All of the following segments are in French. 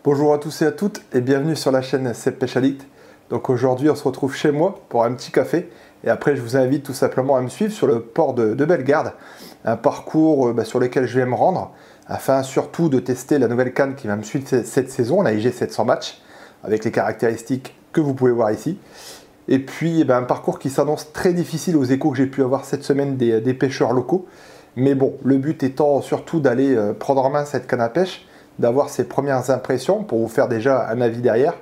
Bonjour à tous et à toutes et bienvenue sur la chaîne C'est Pêche Addict. Donc aujourd'hui on se retrouve chez moi pour un petit café et après je vous invite tout simplement à me suivre sur le port de Bellegarde, un parcours sur lequel je vais me rendre afin surtout de tester la nouvelle canne qui va me suivre cette saison, la IG 700 Match, avec les caractéristiques que vous pouvez voir ici. Et puis un parcours qui s'annonce très difficile aux échos que j'ai pu avoir cette semaine des pêcheurs locaux. Mais bon, le but étant surtout d'aller prendre en main cette canne à pêche, d'avoir ses premières impressions pour vous faire déjà un avis derrière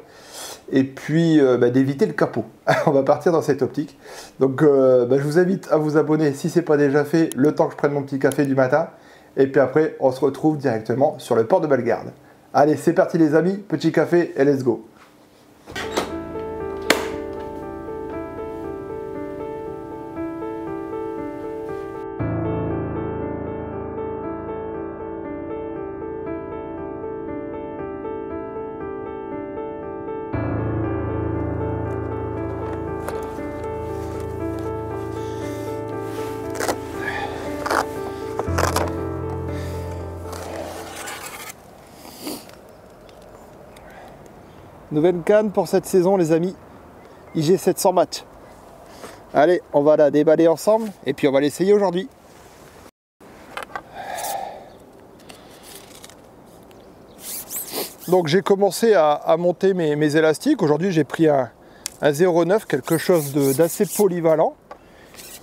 et puis d'éviter le capot. On va partir dans cette optique. Donc je vous invite à vous abonner si ce n'est pas déjà fait, le temps que je prenne mon petit café du matin. Et puis après, on se retrouve directement sur le port de Bellegarde. Allez, c'est parti les amis, petit café et let's go. Nouvelle canne pour cette saison les amis, IG 700 Match. Allez, on va la déballer ensemble et puis on va l'essayer aujourd'hui. Donc j'ai commencé à monter mes élastiques. Aujourd'hui j'ai pris un 0,9, quelque chose d'assez polyvalent.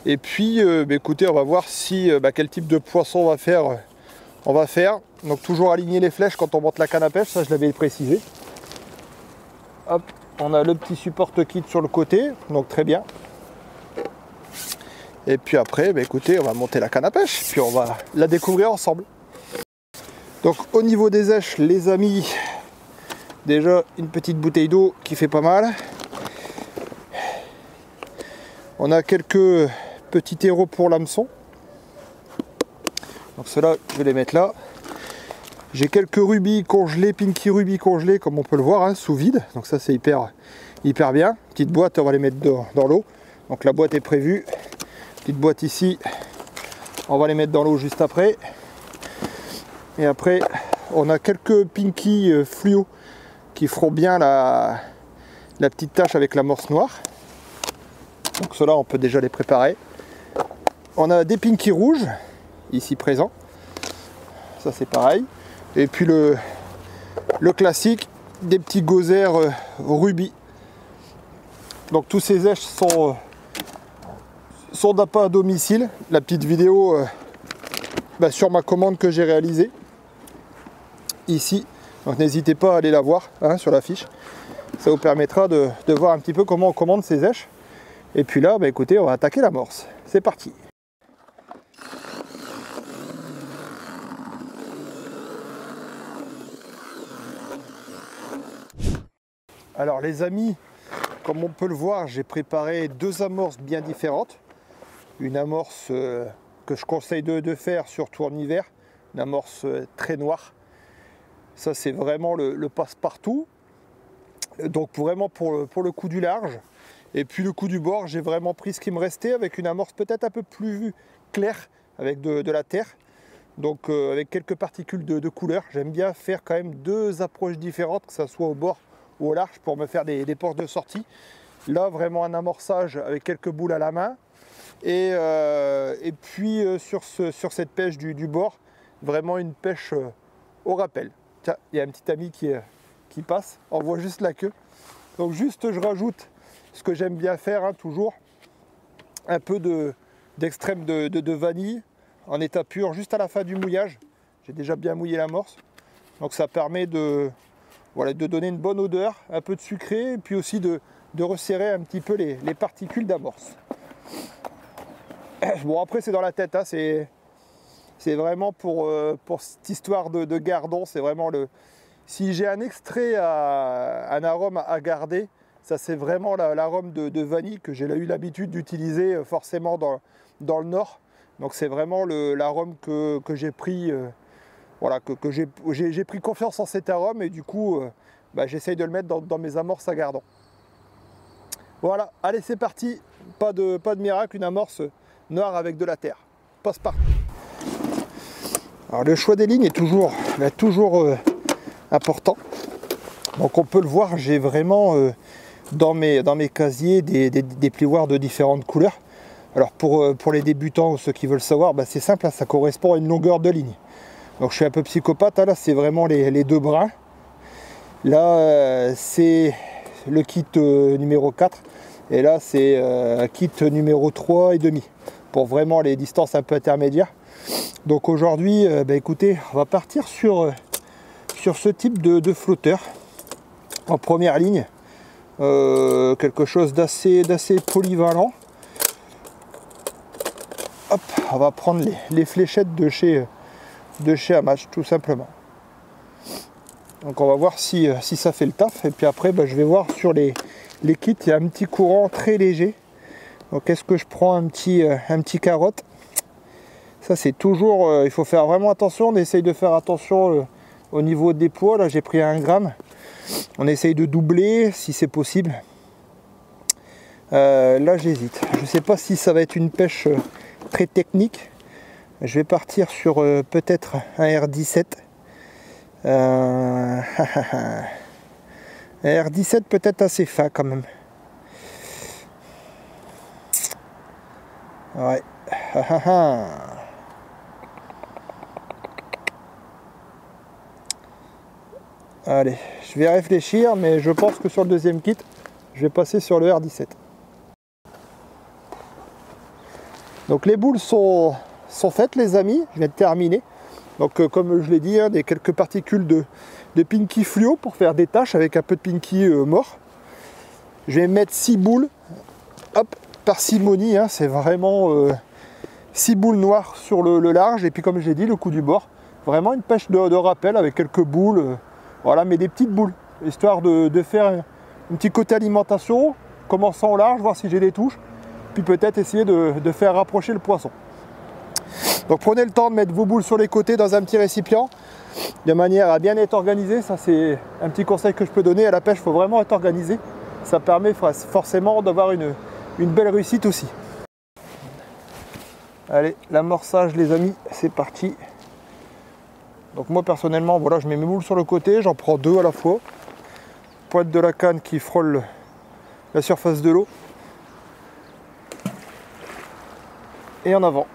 Et puis écoutez, on va voir si quel type de poisson on va faire. Donc toujours aligner les flèches quand on monte la canne à pêche, ça je l'avais précisé. Hop, on a le petit support kit sur le côté, donc très bien. Et puis après, écoutez, on va monter la canne à pêche, puis on va la découvrir ensemble. Donc au niveau des èches, les amis, déjà une petite bouteille d'eau qui fait pas mal. On a quelques petits terreaux pour l'hameçon. Donc ceux-là, je vais les mettre là. J'ai quelques rubis congelés, pinky rubis congelés, comme on peut le voir, sous vide. Donc ça c'est hyper bien. Petite boîte, on va les mettre dans l'eau. Donc la boîte est prévue. Petite boîte ici. On va les mettre dans l'eau juste après. Et après, on a quelques pinky fluo qui feront bien la petite tache avec l'amorce noire. Donc ceux-là, on peut déjà les préparer. On a des pinky rouges, ici présents. Ça c'est pareil. Et puis le classique, des petits gozaires rubis. Donc tous ces èches sont d'appât à domicile. La petite vidéo sur ma commande que j'ai réalisée ici. Donc n'hésitez pas à aller la voir sur la fiche. Ça vous permettra de voir un petit peu comment on commande ces èches. Et puis là, écoutez, on va attaquer l'amorce. C'est parti. Alors les amis, comme on peut le voir, j'ai préparé deux amorces bien différentes. Une amorce que je conseille de faire surtout en hiver, une amorce très noire. Ça c'est vraiment le passe-partout. Donc vraiment pour le coup du large. Et puis le coup du bord, j'ai vraiment pris ce qui me restait avec une amorce peut-être un peu plus claire, avec de la terre. Donc avec quelques particules de couleur. J'aime bien faire quand même deux approches différentes, que ce soit au bord ou au large pour me faire des portes de sortie. Là vraiment un amorçage avec quelques boules à la main et puis sur cette pêche du bord, vraiment une pêche au rappel. Tiens, il y a un petit ami qui passe, on voit juste la queue. Donc juste je rajoute ce que j'aime bien faire toujours, un peu d'extrême de vanille en état pur juste à la fin du mouillage. J'ai déjà bien mouillé l'amorce, donc ça permet de donner une bonne odeur, un peu de sucré, et puis aussi de resserrer un petit peu les particules d'amorce. Bon après c'est dans la tête, c'est vraiment pour cette histoire de gardon, c'est vraiment si j'ai un extrait, un arôme à garder, ça c'est vraiment l'arôme de vanille que j'ai eu l'habitude d'utiliser forcément dans le nord. Donc c'est vraiment l'arôme que j'ai pris. Voilà, que j'ai pris confiance en cet arôme et du coup, j'essaye de le mettre dans mes amorces à gardon. Voilà, allez c'est parti, pas de miracle, une amorce noire avec de la terre. Passe-partout. Alors le choix des lignes est toujours important. Donc on peut le voir, j'ai vraiment dans mes casiers des plioirs de différentes couleurs. Alors pour les débutants ou ceux qui veulent savoir, bah c'est simple, là, ça correspond à une longueur de ligne. Donc je suis un peu psychopathe, là c'est vraiment les deux brins. Là c'est le kit numéro 4 et là c'est kit numéro 3 et demi pour vraiment les distances un peu intermédiaires. Donc aujourd'hui, bah écoutez, on va partir sur ce type de flotteur en première ligne. Quelque chose d'assez polyvalent. Hop, on va prendre les fléchettes de chez Amash tout simplement. Donc on va voir si ça fait le taf. Et puis après bah, je vais voir sur les kits, il y a un petit courant très léger. Donc est-ce que je prends un petit carotte? Ça c'est toujours, il faut faire vraiment attention. On essaye de faire attention au niveau des poids. Là j'ai pris 1 gramme. On essaye de doubler si c'est possible. Là j'hésite. Je ne sais pas si ça va être une pêche très technique. Je vais partir sur peut-être un R17. Un R17 peut-être assez fin quand même. Ouais. Allez, je vais réfléchir, mais je pense que sur le deuxième kit, je vais passer sur le R17. Donc les boules sont faites les amis, je viens de terminer. Donc comme je l'ai dit, hein, quelques particules de pinky fluo pour faire des taches avec un peu de pinky mort. Je vais mettre 6 boules, hop, parcimonie, hein, c'est vraiment 6 boules noires sur le large. Et puis comme j'ai dit, le coup du bord, vraiment une pêche de rappel avec quelques boules, voilà, mais des petites boules, histoire de faire un petit côté alimentation, commençant au large, voir si j'ai des touches. Puis peut-être essayer de faire rapprocher le poisson. Donc prenez le temps de mettre vos boules sur les côtés dans un petit récipient de manière à bien être organisé. Ça c'est un petit conseil que je peux donner à la pêche, il faut vraiment être organisé. Ça permet forcément d'avoir une belle réussite aussi. Allez, l'amorçage les amis, c'est parti. Donc moi personnellement, voilà, je mets mes boules sur le côté, j'en prends 2 à la fois. Pointe de la canne qui frôle la surface de l'eau. Et en avant.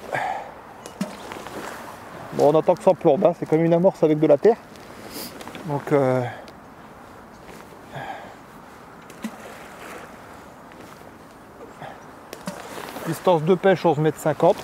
Bon, on attend que ça plombe, hein. C'est comme une amorce avec de la terre. Donc distance de pêche 11,50 m.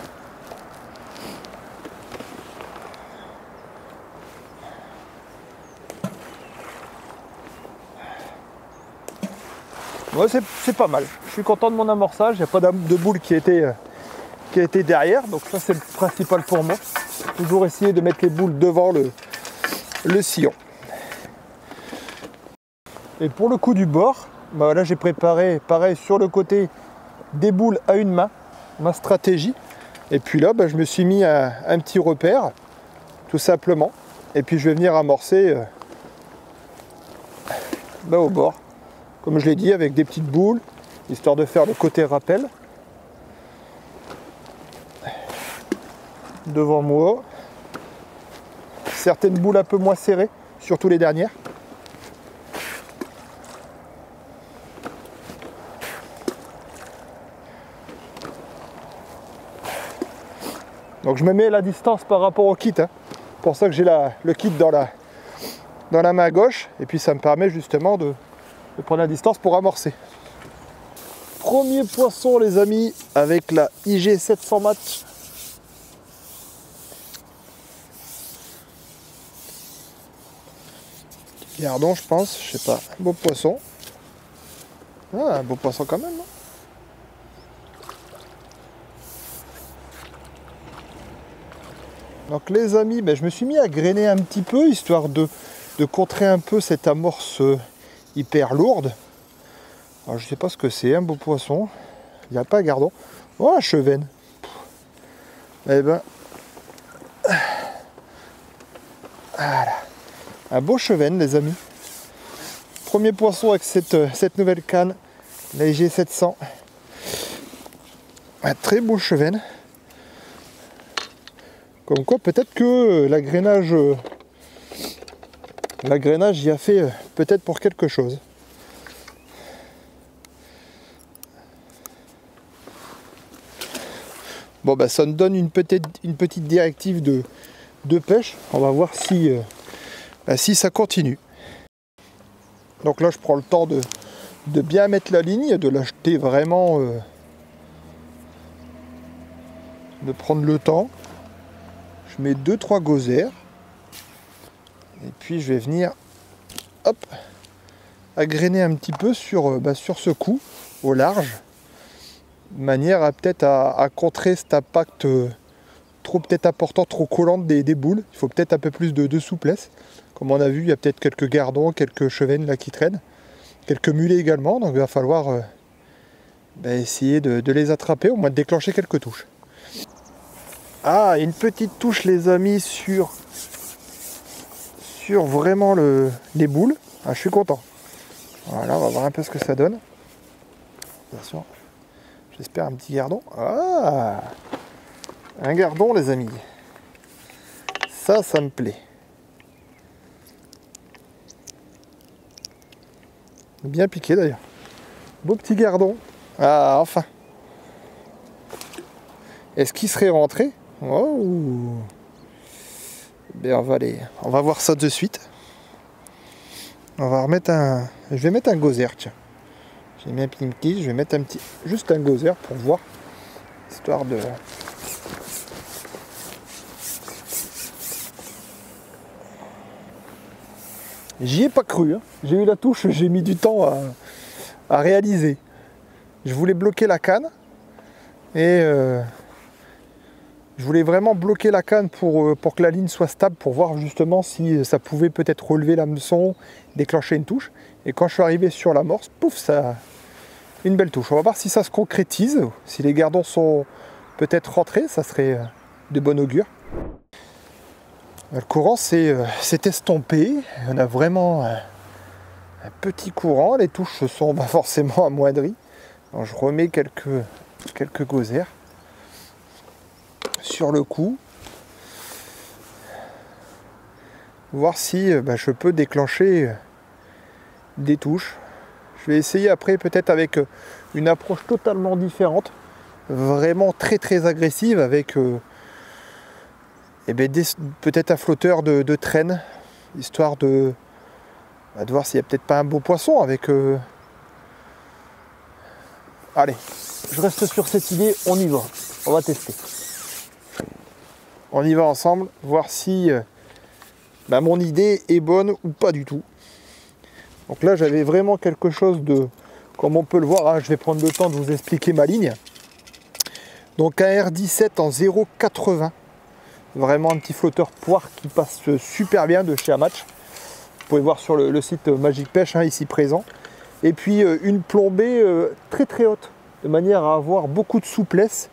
Ouais, c'est pas mal. Je suis content de mon amorçage. Il n'y a pas de boule qui a été derrière. Donc ça c'est le principal pour moi. Toujours essayer de mettre les boules devant le sillon. Et pour le coup du bord, bah là j'ai préparé pareil sur le côté des boules à une main, ma stratégie. Et puis là bah, je me suis mis un petit repère, tout simplement. Et puis je vais venir amorcer au bord. Comme je l'ai dit, avec des petites boules, histoire de faire le côté rappel. Devant moi. Certaines boules un peu moins serrées, surtout les dernières. Donc je me mets la distance par rapport au kit. Hein. C'est pour ça que j'ai le kit dans la main gauche. Et puis ça me permet justement de prendre la distance pour amorcer. Premier poisson les amis avec la IG 700 match. Gardons je pense, je sais pas, beau poisson. Ah, un beau poisson quand même. Hein. Donc les amis, ben, je me suis mis à grainer un petit peu histoire de contrer un peu cette amorce hyper lourde. Alors je sais pas ce que c'est, un beau poisson. Il n'y a pas un gardon. Oh, un chevenne. Eh ben. Voilà. Un beau chevenne les amis. Premier poisson avec cette nouvelle canne. La IG 700. Un très beau chevenne. Comme quoi peut-être que l'agrainage L'agrainage y a fait peut-être pour quelque chose. Bon bah ça nous donne une petite directive de pêche. On va voir si, si ça continue. Donc là je prends le temps de bien mettre la ligne, de la jeter vraiment, de prendre le temps. Je mets 2-3 gozers. Et puis je vais venir hop, agréner un petit peu sur ce coup au large. De manière à peut-être à contrer cet impact trop peut-être important, trop collant des boules. Il faut peut-être un peu plus de souplesse. Comme on a vu, il y a peut-être quelques gardons, quelques chevennes là qui traînent. Quelques mulets également, donc il va falloir essayer de les attraper, au moins de déclencher quelques touches. Ah, une petite touche les amis sur vraiment les boules. Ah, je suis content. Voilà, on va voir un peu ce que ça donne. Attention. J'espère un petit gardon. Ah, un gardon les amis. Ça me plaît. Bien piqué d'ailleurs. Beau petit gardon. Ah, enfin. Est-ce qu'il serait rentré? Oh. Ben, on va voir ça de suite. On va remettre je vais mettre un gozer, tiens. J'ai mis un pinky, je vais mettre juste un gozer pour voir. Histoire de... J'y ai pas cru, hein. J'ai eu la touche, j'ai mis du temps à réaliser. Je voulais bloquer la canne et je voulais vraiment bloquer la canne pour que la ligne soit stable, pour voir justement si ça pouvait peut-être relever l'hameçon, déclencher une touche. Et quand je suis arrivé sur l'amorce, pouf, ça, une belle touche. On va voir si ça se concrétise, si les gardons sont peut-être rentrés, ça serait de bon augure. Le courant s'est estompé, on a vraiment un petit courant, les touches se sont forcément amoindries. Alors je remets quelques gozers sur le coup, voir si je peux déclencher des touches. Je vais essayer après peut-être avec une approche totalement différente, vraiment très agressive, avec peut-être un flotteur de traîne, histoire de voir s'il n'y a peut-être pas un beau poisson avec... Allez, je reste sur cette idée, on y va, on va tester. On y va ensemble, voir si mon idée est bonne ou pas du tout. Donc là j'avais vraiment quelque chose de, comme on peut le voir, hein, je vais prendre le temps de vous expliquer ma ligne. Donc un R17 en 0,80. Vraiment un petit flotteur poire qui passe super bien de chez Amatch. Vous pouvez voir sur le site Magic Pêche, hein, ici présent. Et puis une plombée très haute, de manière à avoir beaucoup de souplesse,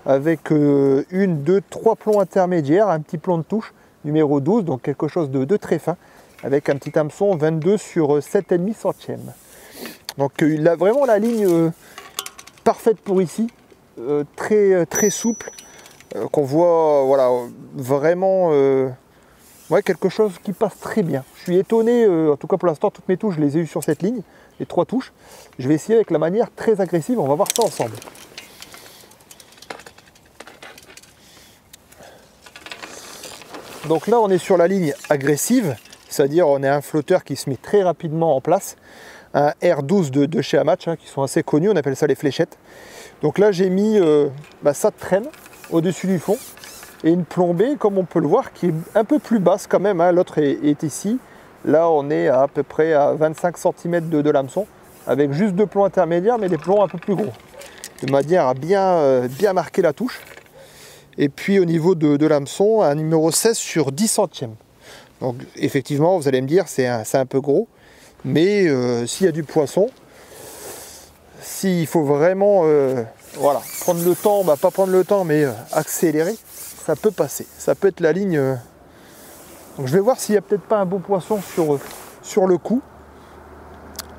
avec 1, 2, 3 plombs intermédiaires, un petit plomb de touche, numéro 12, donc quelque chose de très fin, avec un petit hameçon 22 sur 7,5 centièmes. Donc il a vraiment la ligne parfaite pour ici, très souple, qu'on voit voilà, vraiment quelque chose qui passe très bien. Je suis étonné, en tout cas pour l'instant, toutes mes touches, je les ai eues sur cette ligne, les 3 touches. Je vais essayer avec la manière très agressive, on va voir ça ensemble. Donc là on est sur la ligne agressive, c'est-à-dire on est un flotteur qui se met très rapidement en place, un R12 de chez Amatch, hein, qui sont assez connus, on appelle ça les fléchettes. Donc là j'ai mis ça traîne au-dessus du fond, et une plombée comme on peut le voir qui est un peu plus basse quand même, hein. L'autre est ici, là on est à peu près à 25 cm de l'hameçon, avec juste 2 plombs intermédiaires mais des plombs un peu plus gros, de manière à bien marquer la touche. Et puis au niveau de l'hameçon, un numéro 16 sur 10 centièmes. Donc effectivement, vous allez me dire, c'est un peu gros. Mais s'il y a du poisson, s'il faut vraiment prendre le temps, pas prendre le temps, mais accélérer, ça peut passer. Ça peut être la ligne. Donc je vais voir s'il n'y a peut-être pas un beau poisson sur le coup,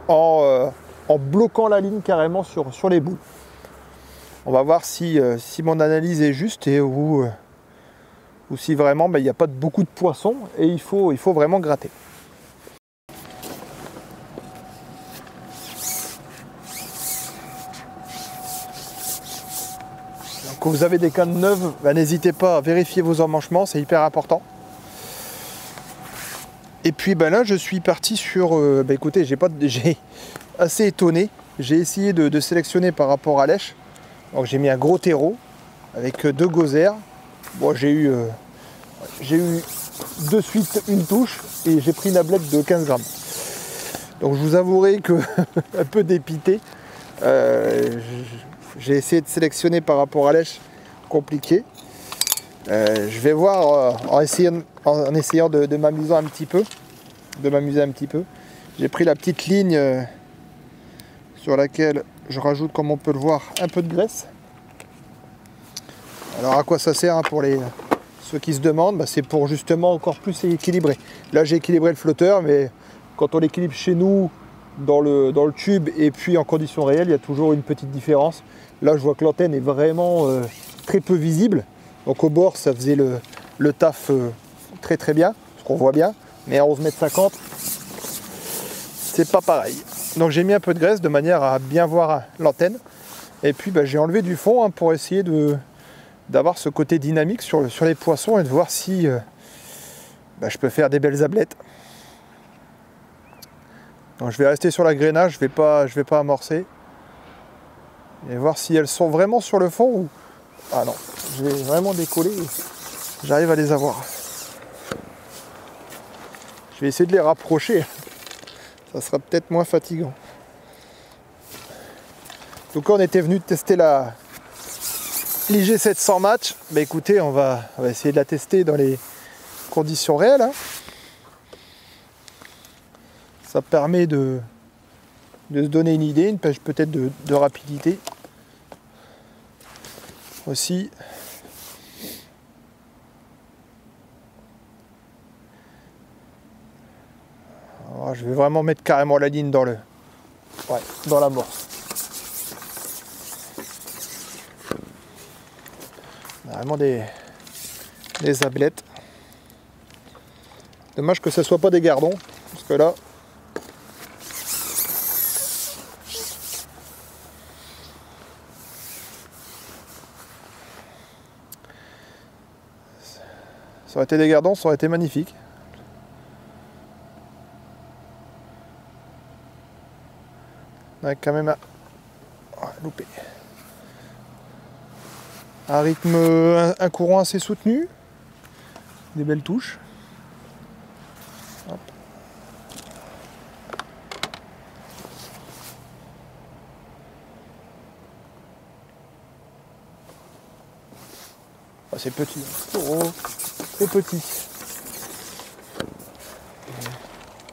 en bloquant la ligne carrément sur les boules. On va voir si mon analyse est juste et ou si vraiment il n'y a pas beaucoup de poissons et il faut vraiment gratter. Quand vous avez des cannes neuves, bah, n'hésitez pas à vérifier vos emmanchements, c'est hyper important. Et puis bah, là je suis parti sur, bah, écoutez, j'ai assez étonné, j'ai essayé de sélectionner par rapport à lèche. Donc j'ai mis un gros terreau avec 2 gozères. Bon, j'ai eu de suite une touche et j'ai pris une ablette de 15 grammes. Donc je vous avouerai que un peu dépité. J'ai essayé de sélectionner par rapport à lèche, compliqué. Je vais voir en essayant de m'amuser un petit peu. J'ai pris la petite ligne sur laquelle je rajoute, comme on peut le voir, un peu de graisse. Alors à quoi ça sert hein, pour ceux qui se demandent, bah, c'est pour justement encore plus équilibrer. Là j'ai équilibré le flotteur, mais quand on l'équilibre chez nous dans le tube et puis en conditions réelles, il y a toujours une petite différence. Là je vois que l'antenne est vraiment très peu visible. Donc au bord ça faisait le taf très très bien, ce qu'on voit bien, mais à 11,50 m, c'est pas pareil. Donc j'ai mis un peu de graisse de manière à bien voir l'antenne. Et puis bah, j'ai enlevé du fond hein, pour essayer d'avoir ce côté dynamique sur les poissons et de voir si bah, je peux faire des belles ablettes. Donc je vais rester sur l'agrainage, je vais pas amorcer. Et voir si elles sont vraiment sur le fond ou... Ah non, je vais vraiment décoller et j'arrive à les avoir. Je vais essayer de les rapprocher. Ça sera peut-être moins fatigant. Donc on était venu tester la l'IG700 Match. Bah écoutez, on va essayer de la tester dans les conditions réelles. Hein. Ça permet de se donner une idée, une pêche peut-être de rapidité. Aussi. Alors, je vais vraiment mettre carrément la ligne dans l'amorce. Vraiment des ablettes. Dommage que ce ne soit pas des gardons, parce que là, ça aurait été des gardons, ça aurait été magnifique. On a quand même loupé. Un rythme, un courant assez soutenu. Des belles touches. Hop. Ah, c'est petit. Oh, c'est petit.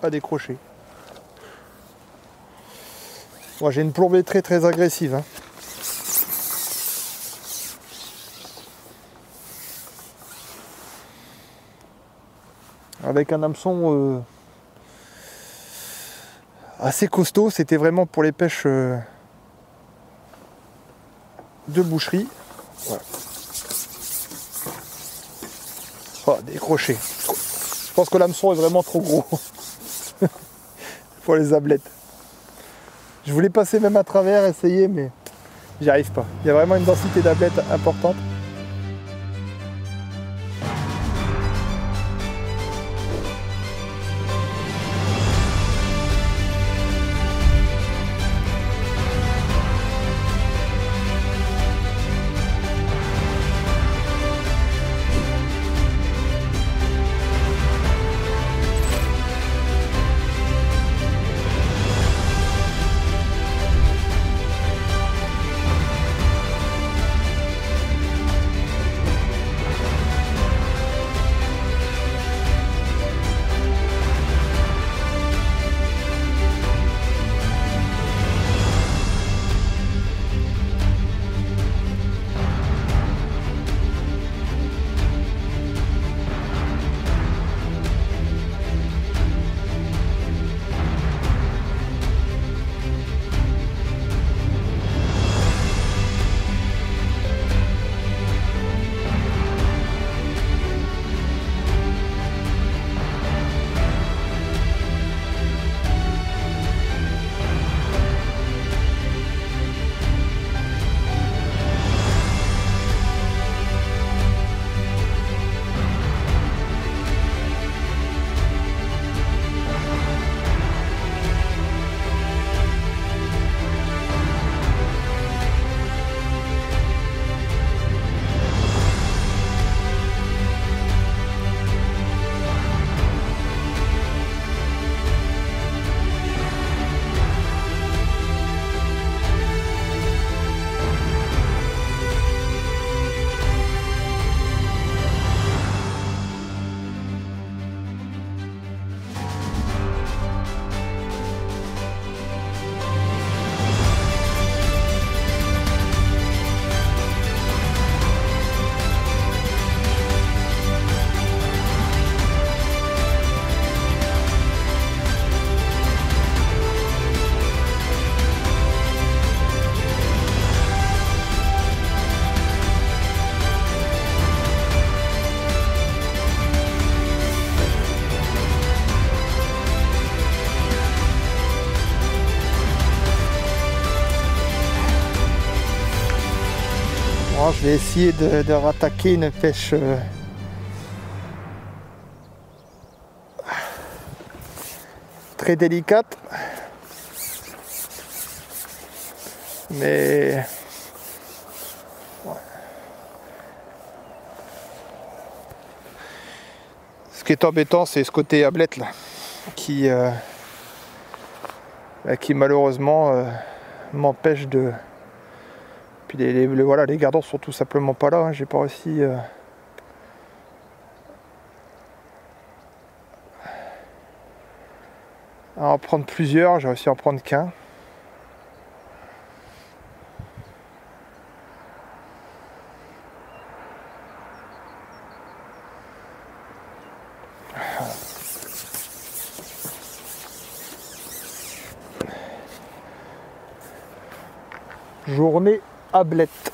Pas décroché. Moi j'ai une plombée très très agressive. Hein. Avec un hameçon assez costaud, c'était vraiment pour les pêches de boucherie. Voilà. Oh, décroché. Je pense que l'hameçon est vraiment trop gros pour les ablettes. Je voulais passer même à travers, essayer, mais j'y arrive pas. Il y a vraiment une densité d'ablettes importante. je vais essayer de rattaquer une pêche très délicate, mais ce qui est embêtant, c'est ce côté ablette là qui malheureusement m'empêche de. Puis voilà, les gardons sont tout simplement pas là, hein. J'ai pas réussi à en prendre plusieurs, j'ai réussi à en prendre qu'un. Journée ablette.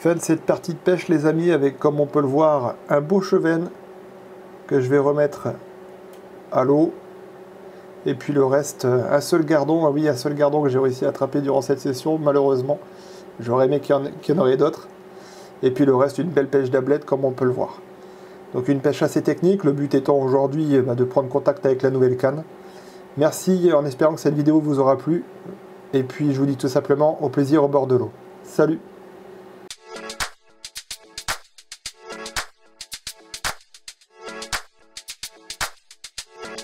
Fin de cette partie de pêche les amis, avec comme on peut le voir un beau chevenne que je vais remettre à l'eau, et puis le reste un seul gardon. Ah oui, un seul gardon que j'ai réussi à attraper durant cette session, malheureusement j'aurais aimé qu'il y en aurait d'autres, et puis le reste une belle pêche d'ablette comme on peut le voir. Donc une pêche assez technique, le but étant aujourd'hui de prendre contact avec la nouvelle canne. Merci, en espérant que cette vidéo vous aura plu, et puis je vous dis tout simplement au plaisir au bord de l'eau. Salut!